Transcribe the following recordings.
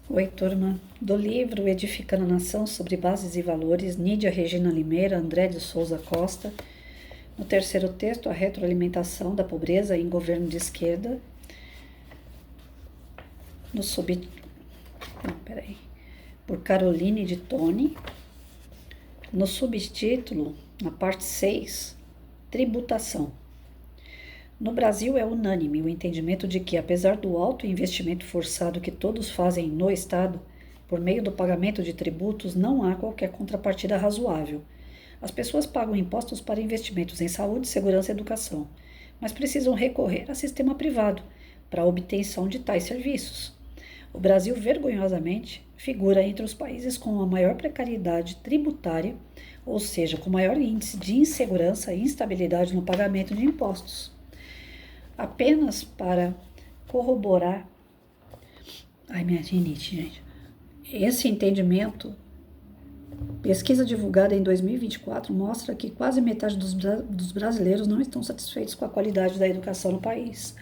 Oi, turma. Do livro Edificando a Nação sobre Bases e Valores, Nídia Regina Limeira, André de Souza Costa. No terceiro texto, a retroalimentação da pobreza em governo de esquerda. No sub... Não, peraí. Por Caroline de Toni. No subtítulo, na parte 6, Tributação. No Brasil é unânime o entendimento de que, apesar do alto investimento forçado que todos fazem no Estado, por meio do pagamento de tributos, não há qualquer contrapartida razoável. As pessoas pagam impostos para investimentos em saúde, segurança e educação, mas precisam recorrer a sistema privado para a obtenção de tais serviços. O Brasil, vergonhosamente, figura entre os países com a maior precariedade tributária, ou seja, com maior índice de insegurança e instabilidade no pagamento de impostos. Apenas para corroborar... Ai, minha rinite, gente. Esse entendimento, pesquisa divulgada em 2024 mostra que quase metade dos brasileiros não estão satisfeitos com a qualidade da educação no país.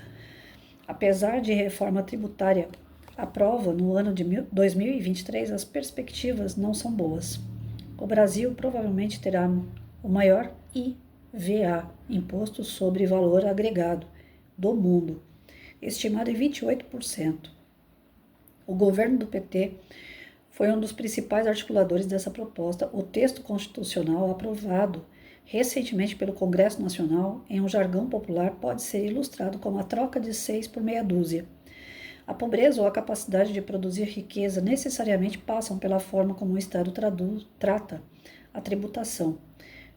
Apesar de reforma tributária aprova no ano de 2023, as perspectivas não são boas. O Brasil provavelmente terá o maior IVA, Imposto sobre Valor Agregado, do mundo, estimado em 28%. O governo do PT foi um dos principais articuladores dessa proposta. O texto constitucional aprovado recentemente pelo Congresso Nacional, em um jargão popular, pode ser ilustrado como a troca de 6 por meia dúzia. A pobreza ou a capacidade de produzir riqueza necessariamente passam pela forma como o Estado trata a tributação.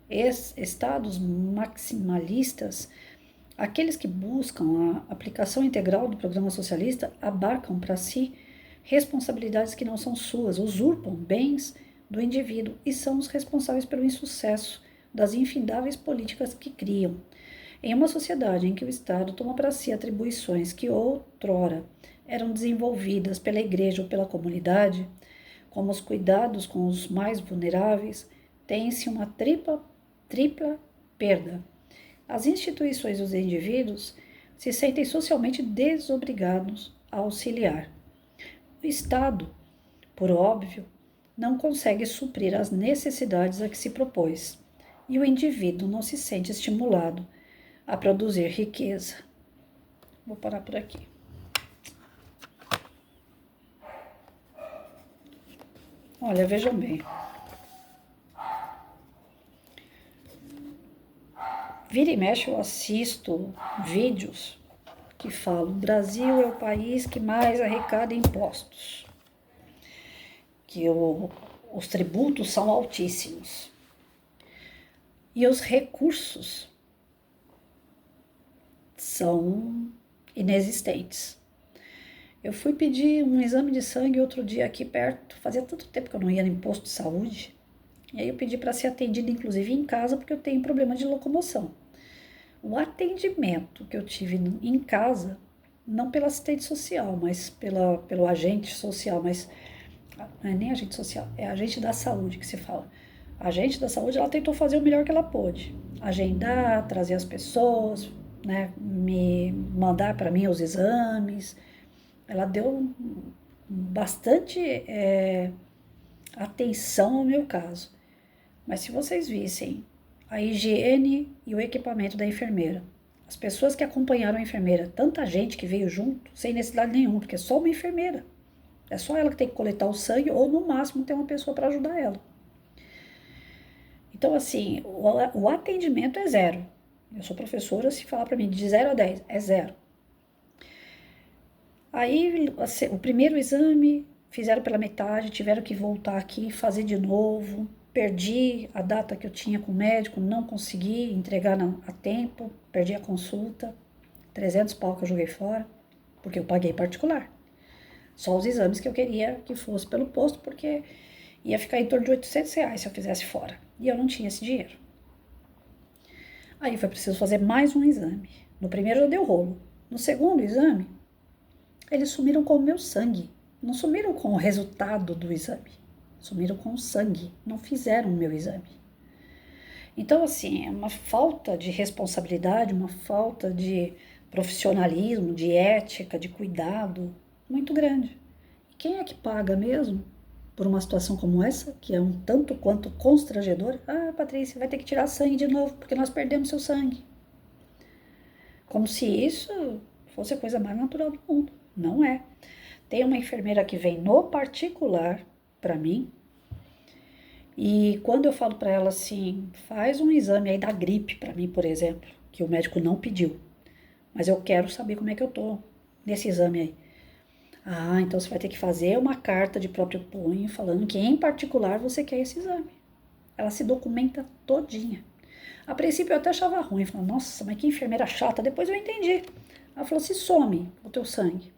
Estados maximalistas, aqueles que buscam a aplicação integral do programa socialista, abarcam para si responsabilidades que não são suas, usurpam bens do indivíduo e são os responsáveis pelo insucesso das infindáveis políticas que criam. Em uma sociedade em que o Estado toma para si atribuições que outrora eram desenvolvidas pela igreja ou pela comunidade, como os cuidados com os mais vulneráveis, tem-se uma tripla perda. As instituições e os indivíduos se sentem socialmente desobrigados a auxiliar. O Estado, por óbvio, não consegue suprir as necessidades a que se propôs, e o indivíduo não se sente estimulado a produzir riqueza. Vou parar por aqui. Olha, vejam bem. Vira e mexe eu assisto vídeos que falam: o Brasil é o país que mais arrecada impostos, que os tributos são altíssimos e os recursos são inexistentes. Eu fui pedir um exame de sangue outro dia aqui perto, fazia tanto tempo que eu não ia no posto de saúde, e aí eu pedi para ser atendida inclusive em casa porque eu tenho problema de locomoção. O atendimento que eu tive em casa, não pela assistente social, mas pelo agente social, mas não é nem agente social, é agente da saúde que se fala. A agente da saúde, ela tentou fazer o melhor que ela pôde, agendar, trazer as pessoas, né, me mandar para mim os exames. Ela deu bastante atenção ao meu caso. Mas se vocês vissem a higiene e o equipamento da enfermeira, as pessoas que acompanharam a enfermeira, tanta gente que veio junto, sem necessidade nenhuma, porque é só uma enfermeira. É só ela que tem que coletar o sangue ou, no máximo, ter uma pessoa para ajudar ela. Então, assim, o atendimento é zero. Eu sou professora, se falar para mim de 0 a 10, é zero. Aí, o primeiro exame, fizeram pela metade, tiveram que voltar aqui, fazer de novo. Perdi a data que eu tinha com o médico, não consegui entregar a tempo, perdi a consulta, 300 pau que eu joguei fora, porque eu paguei particular. Só os exames que eu queria que fosse pelo posto, porque ia ficar em torno de 800 reais se eu fizesse fora. E eu não tinha esse dinheiro. Aí foi preciso fazer mais um exame. No primeiro já deu rolo. No segundo exame, eles sumiram com o meu sangue. Não sumiram com o resultado do exame. Sumiram com o sangue. Não fizeram o meu exame. Então, assim, é uma falta de responsabilidade, uma falta de profissionalismo, de ética, de cuidado muito grande. Quem é que paga mesmo por uma situação como essa, que é um tanto quanto constrangedora? Ah, Patrícia, vai ter que tirar sangue de novo, porque nós perdemos seu sangue. Como se isso fosse a coisa mais natural do mundo. Não é. Tem uma enfermeira que vem no particular para mim, e quando eu falo para ela assim, faz um exame aí da gripe para mim, por exemplo, que o médico não pediu, mas eu quero saber como é que eu tô nesse exame aí. Ah, então você vai ter que fazer uma carta de próprio punho falando que em particular você quer esse exame. Ela se documenta todinha. A princípio eu até achava ruim, falando, nossa, mas que enfermeira chata. Depois eu entendi. Ela falou, se some o teu sangue.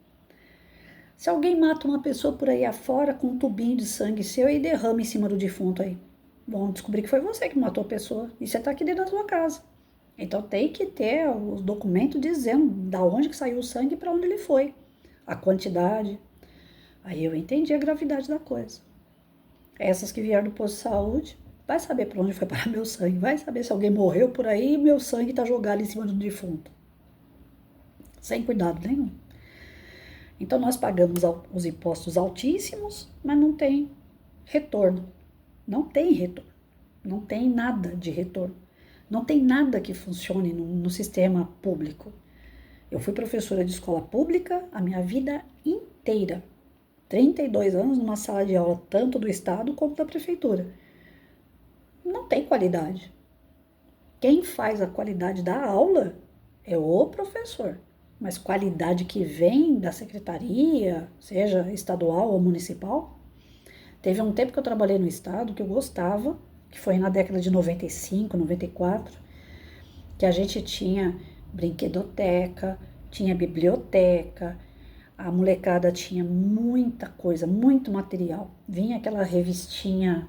Se alguém mata uma pessoa por aí afora com um tubinho de sangue seu e derrama em cima do defunto aí, vão descobrir que foi você que matou a pessoa e você está aqui dentro da sua casa. Então tem que ter os documentos dizendo da onde que saiu o sangue e para onde ele foi, a quantidade. Aí eu entendi a gravidade da coisa. Essas que vieram do posto de saúde, vai saber para onde foi parar meu sangue, vai saber se alguém morreu por aí e meu sangue está jogado em cima do defunto. Sem cuidado nenhum. Então nós pagamos os impostos altíssimos, mas não tem retorno. Não tem retorno. Não tem nada de retorno. Não tem nada que funcione no sistema público. Eu fui professora de escola pública a minha vida inteira. 32 anos numa sala de aula, tanto do Estado como da Prefeitura. Não tem qualidade. Quem faz a qualidade da aula é o professor. Mas qualidade que vem da secretaria, seja estadual ou municipal. Teve um tempo que eu trabalhei no Estado que eu gostava, que foi na década de 95, 94, que a gente tinha brinquedoteca, tinha biblioteca, a molecada tinha muita coisa, muito material. Vinha aquela revistinha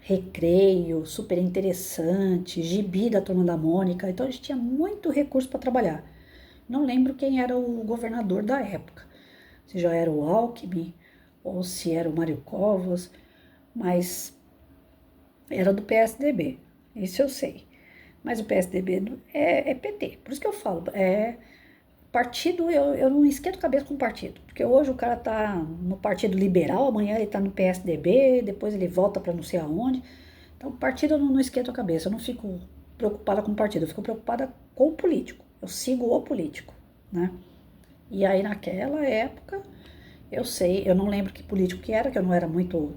Recreio, super interessante, gibi da Turma da Mônica, então a gente tinha muito recurso para trabalhar. Não lembro quem era o governador da época, se já era o Alckmin ou se era o Mário Covas, mas era do PSDB, isso eu sei. Mas o PSDB é PT, por isso que eu falo, partido, eu não esquento a cabeça com partido, porque hoje o cara tá no Partido Liberal, amanhã ele tá no PSDB, depois ele volta para não sei aonde. Então, partido eu não esquento a cabeça, eu não fico preocupada com o partido, eu fico preocupada com o político. Eu sigo o político, né? E aí naquela época, eu sei, eu não lembro que político que era, que eu não era muito,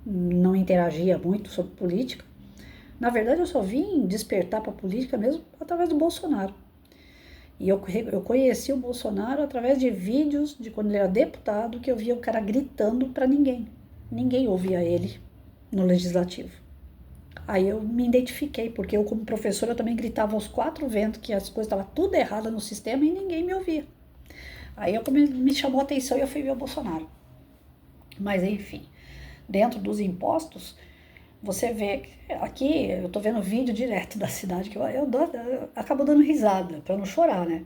não interagia muito sobre política. Na verdade, eu só vim despertar para política mesmo através do Bolsonaro. E eu conheci o Bolsonaro através de vídeos de quando ele era deputado, que eu via o cara gritando para ninguém. Ninguém ouvia ele no legislativo. Aí eu me identifiquei, porque eu como professora eu também gritava aos quatro ventos que as coisas estavam tudo erradas no sistema e ninguém me ouvia. Aí me chamou a atenção e eu fui ver o Bolsonaro. Mas enfim, dentro dos impostos, você vê, aqui eu tô vendo vídeo direto da cidade, que eu acabo dando risada, para não chorar, né?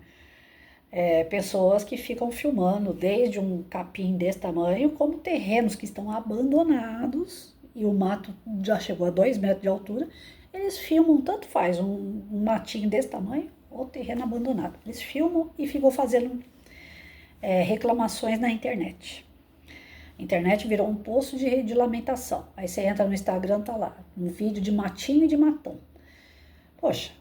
Pessoas que ficam filmando desde um capim desse tamanho, como terrenos que estão abandonados, e o mato já chegou a 2 metros de altura, eles filmam, tanto faz, um matinho desse tamanho, ou terreno abandonado. Eles filmam e ficam fazendo reclamações na internet. A internet virou um poço de lamentação. Aí você entra no Instagram, tá lá, um vídeo de matinho e de matão. Poxa,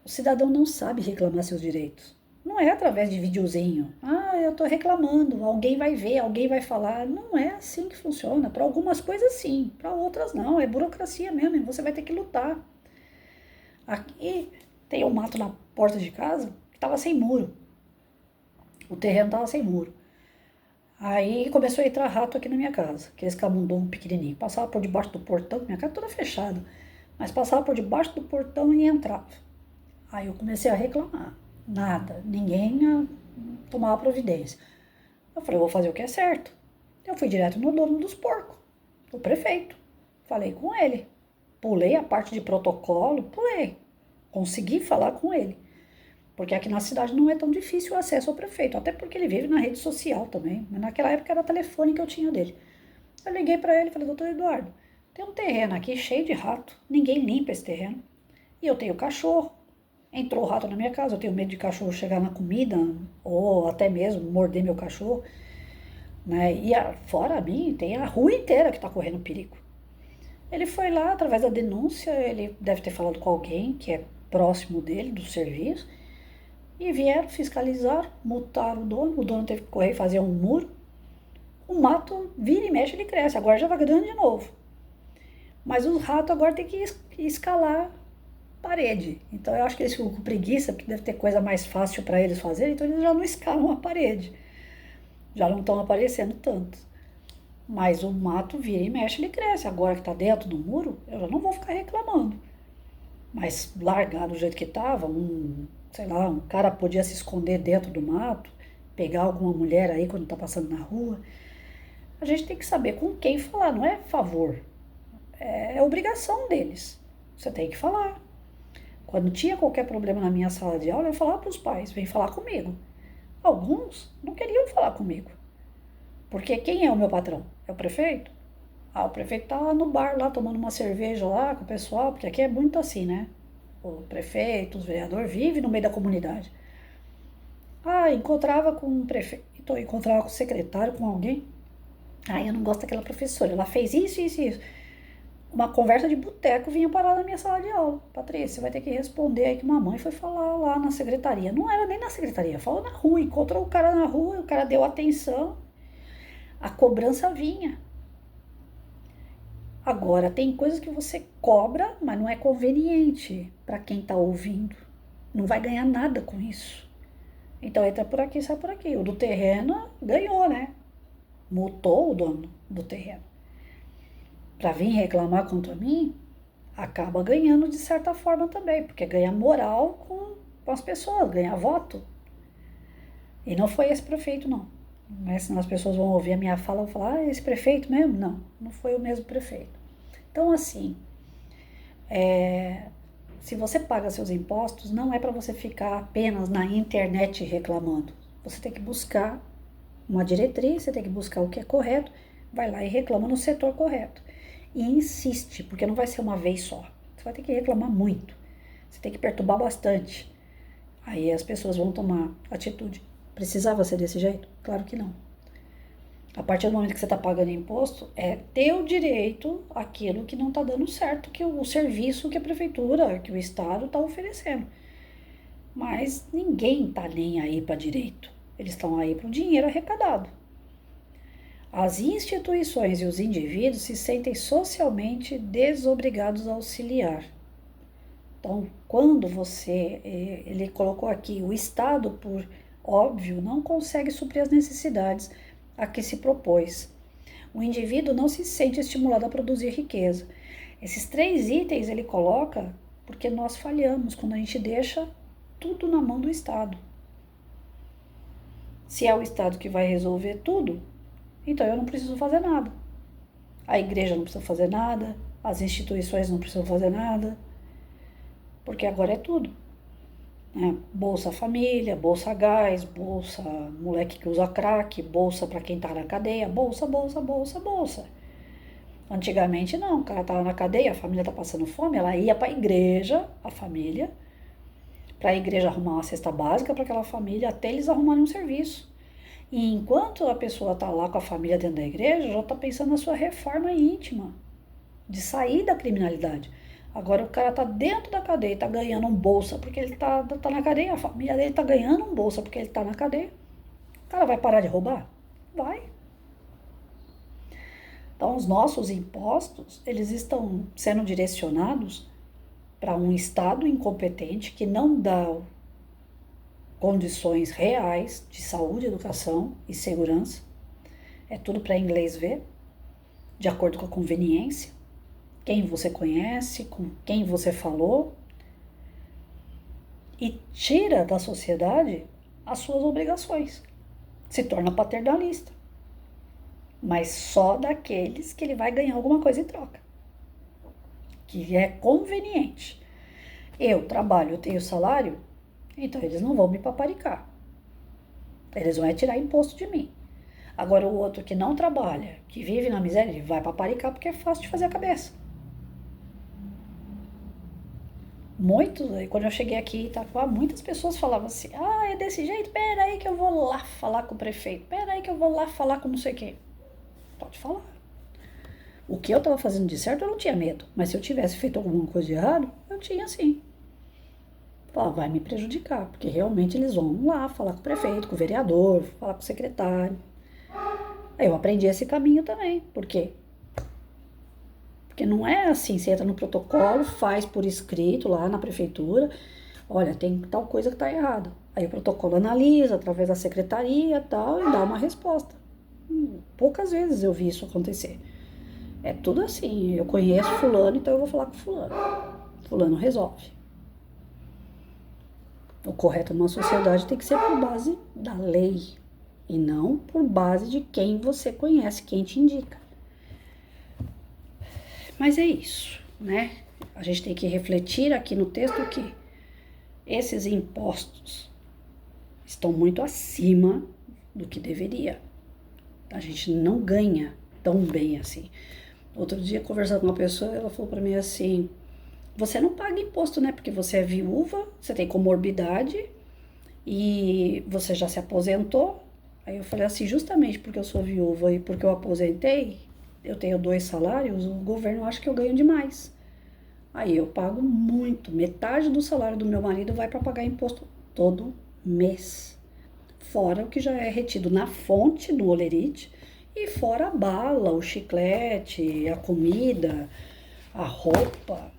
o cidadão não sabe reclamar seus direitos. Não é através de videozinho. Ah, eu tô reclamando, alguém vai ver, alguém vai falar. Não é assim que funciona. Para algumas coisas sim, para outras não. É burocracia mesmo, você vai ter que lutar. Aqui tem um mato na porta de casa que tava sem muro. O terreno tava sem muro. Aí começou a entrar rato aqui na minha casa, aqueles camundongos pequenininhos. Passava por debaixo do portão, minha casa toda fechada, mas passava por debaixo do portão e entrava. Aí eu comecei a reclamar. Nada, ninguém tomava providência. Eu falei, eu vou fazer o que é certo. Eu fui direto no dono dos porcos, o prefeito. Falei com ele. Pulei a parte de protocolo, pulei. Consegui falar com ele. Porque aqui na cidade não é tão difícil o acesso ao prefeito, até porque ele vive na rede social também. Mas naquela época era telefone que eu tinha dele. Eu liguei para ele e falei, doutor Eduardo, tem um terreno aqui cheio de rato, ninguém limpa esse terreno. E eu tenho cachorro. Entrou rato na minha casa, eu tenho medo de cachorro chegar na comida ou até mesmo morder meu cachorro. né? E fora a mim, tem a rua inteira que está correndo perigo. Ele foi lá, através da denúncia, ele deve ter falado com alguém que é próximo dele, do serviço, e vieram fiscalizar, multaram o dono teve que correr e fazer um muro. O mato vira e mexe, ele cresce, agora já está grande de novo. Mas os ratos agora tem que escalar parede. Então eu acho que eles ficam com preguiça, porque deve ter coisa mais fácil para eles fazerem, então eles já não escalam a parede. Já não estão aparecendo tanto. Mas o mato vira e mexe, ele cresce. Agora que está dentro do muro, eu já não vou ficar reclamando. Mas largar do jeito que estava, sei lá, um cara podia se esconder dentro do mato, pegar alguma mulher aí quando está passando na rua. A gente tem que saber com quem falar, não é favor. É obrigação deles. Você tem que falar. Quando tinha qualquer problema na minha sala de aula, eu falava para os pais, vem falar comigo. Alguns não queriam falar comigo. Porque quem é o meu patrão? É o prefeito? Ah, o prefeito tá lá no bar, lá tomando uma cerveja lá com o pessoal, porque aqui é muito assim, né? O prefeito, os vereadores vivem no meio da comunidade. Ah, encontrava com o prefeito, encontrava com o secretário, com alguém. Ah, eu não gosto daquela professora, ela fez isso, isso, isso. Uma conversa de boteco vinha parar na minha sala de aula. Patrícia, você vai ter que responder aí que mamãe foi falar lá na secretaria. Não era nem na secretaria, falou na rua. Encontrou o cara na rua, o cara deu atenção, a cobrança vinha. Agora, tem coisas que você cobra, mas não é conveniente para quem está ouvindo. Não vai ganhar nada com isso. Então entra por aqui, sai por aqui. O do terreno ganhou, né? Multou o dono do terreno. Para vir reclamar contra mim, acaba ganhando de certa forma também, porque ganha moral com as pessoas, ganha voto. E não foi esse prefeito, não. Mas senão as pessoas vão ouvir a minha fala e vão falar, esse prefeito mesmo? Não, não foi o mesmo prefeito. Então, assim, se você paga seus impostos, não é para você ficar apenas na internet reclamando. Você tem que buscar uma diretriz, você tem que buscar o que é correto, vai lá e reclama no setor correto. E insiste, porque não vai ser uma vez só. Você vai ter que reclamar muito. Você tem que perturbar bastante. Aí as pessoas vão tomar atitude. Precisava ser desse jeito? Claro que não. A partir do momento que você está pagando imposto, é teu direito aquilo que não está dando certo, que o serviço que a prefeitura, que o Estado está oferecendo. Mas ninguém está nem aí para direito. Eles estão aí para o dinheiro arrecadado. As instituições e os indivíduos se sentem socialmente desobrigados a auxiliar. Então, quando ele colocou aqui, o Estado, por óbvio, não consegue suprir as necessidades a que se propôs. O indivíduo não se sente estimulado a produzir riqueza. Esses 3 itens ele coloca porque nós falhamos quando a gente deixa tudo na mão do Estado. Se é o Estado que vai resolver tudo, então eu não preciso fazer nada. A igreja não precisa fazer nada, as instituições não precisam fazer nada, porque agora é tudo. Bolsa Família, Bolsa Gás, Bolsa moleque que usa crack, Bolsa para quem tá na cadeia, bolsa, bolsa, bolsa, bolsa. Antigamente não, o cara tava na cadeia, a família tá passando fome, ela ia para a igreja, a família, para a igreja arrumar uma cesta básica para aquela família, até eles arrumarem um serviço. E enquanto a pessoa tá lá com a família dentro da igreja, já tá pensando na sua reforma íntima, de sair da criminalidade. Agora o cara tá dentro da cadeia, tá ganhando um bolsa porque ele tá na cadeia, a família dele tá ganhando um bolsa porque ele tá na cadeia. O cara vai parar de roubar? Vai. Então os nossos impostos, eles estão sendo direcionados para um Estado incompetente que não dá condições reais de saúde, educação e segurança. É tudo para inglês ver, de acordo com a conveniência. Quem você conhece, com quem você falou, e tira da sociedade as suas obrigações. Se torna paternalista. Mas só daqueles que ele vai ganhar alguma coisa em troca. Que é conveniente. Eu trabalho, eu tenho salário, então eles não vão me paparicar. Eles vão tirar imposto de mim. Agora o outro que não trabalha, que vive na miséria, ele vai paparicar porque é fácil de fazer a cabeça. Muitos, aí quando eu cheguei aqui em Itaquá, muitas pessoas falavam assim, ah, é desse jeito, pera aí que eu vou lá falar com o prefeito, pera aí que eu vou lá falar com não sei quem. Pode falar. O que eu estava fazendo de certo eu não tinha medo, mas se eu tivesse feito alguma coisa de errado, eu tinha sim. Vai me prejudicar, porque realmente eles vão lá falar com o prefeito, com o vereador, falar com o secretário. Aí eu aprendi esse caminho também. Por quê? Porque não é assim, você entra no protocolo, faz por escrito lá na prefeitura, olha, tem tal coisa que está errada. Aí o protocolo analisa através da secretaria e tal e dá uma resposta. Poucas vezes eu vi isso acontecer. É tudo assim, eu conheço fulano, então eu vou falar com fulano. Fulano resolve. O correto numa sociedade tem que ser por base da lei e não por base de quem você conhece, quem te indica. Mas é isso, né? A gente tem que refletir aqui no texto que esses impostos estão muito acima do que deveria. A gente não ganha tão bem assim. Outro dia, conversando com uma pessoa, ela falou para mim assim, você não paga imposto, né? Porque você é viúva, você tem comorbidade e você já se aposentou. Aí eu falei assim, justamente porque eu sou viúva e porque eu aposentei, eu tenho 2 salários, o governo acha que eu ganho demais. Aí eu pago muito, metade do salário do meu marido vai para pagar imposto todo mês. Fora o que já é retido na fonte do holerite e fora a bala, o chiclete, a comida, a roupa,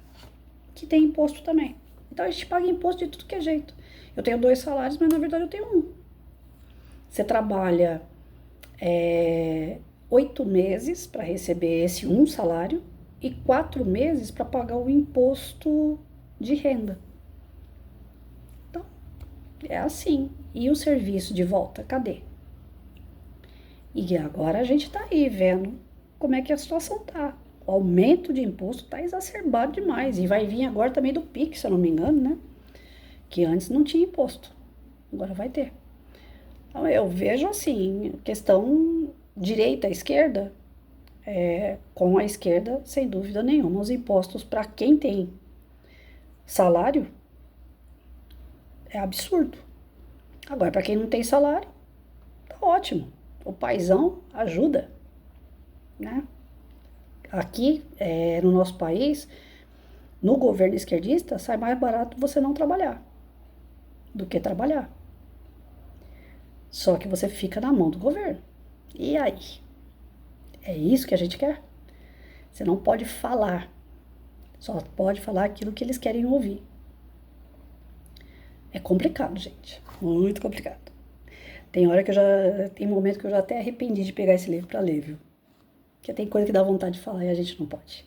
que tem imposto também. Então a gente paga imposto de tudo que é jeito. Eu tenho 2 salários, mas na verdade eu tenho um. Você trabalha 8 meses para receber esse um salário e 4 meses para pagar o imposto de renda. Então, é assim. E o serviço de volta, cadê? E agora a gente está aí vendo como é que a situação tá. O aumento de imposto está exacerbado demais. E vai vir agora também do PIX, se eu não me engano, né? Que antes não tinha imposto. Agora vai ter. Então, eu vejo assim, questão direita-esquerda, com a esquerda, sem dúvida nenhuma, os impostos para quem tem salário é absurdo. Agora, para quem não tem salário, tá ótimo. O paizão ajuda, né? Aqui, no nosso país, no governo esquerdista, sai mais barato você não trabalhar do que trabalhar. Só que você fica na mão do governo. E aí? É isso que a gente quer? Você não pode falar. Só pode falar aquilo que eles querem ouvir. É complicado, gente. Muito complicado. Tem momento que eu já até arrependi de pegar esse livro para ler, viu? Porque tem coisa que dá vontade de falar e a gente não pode.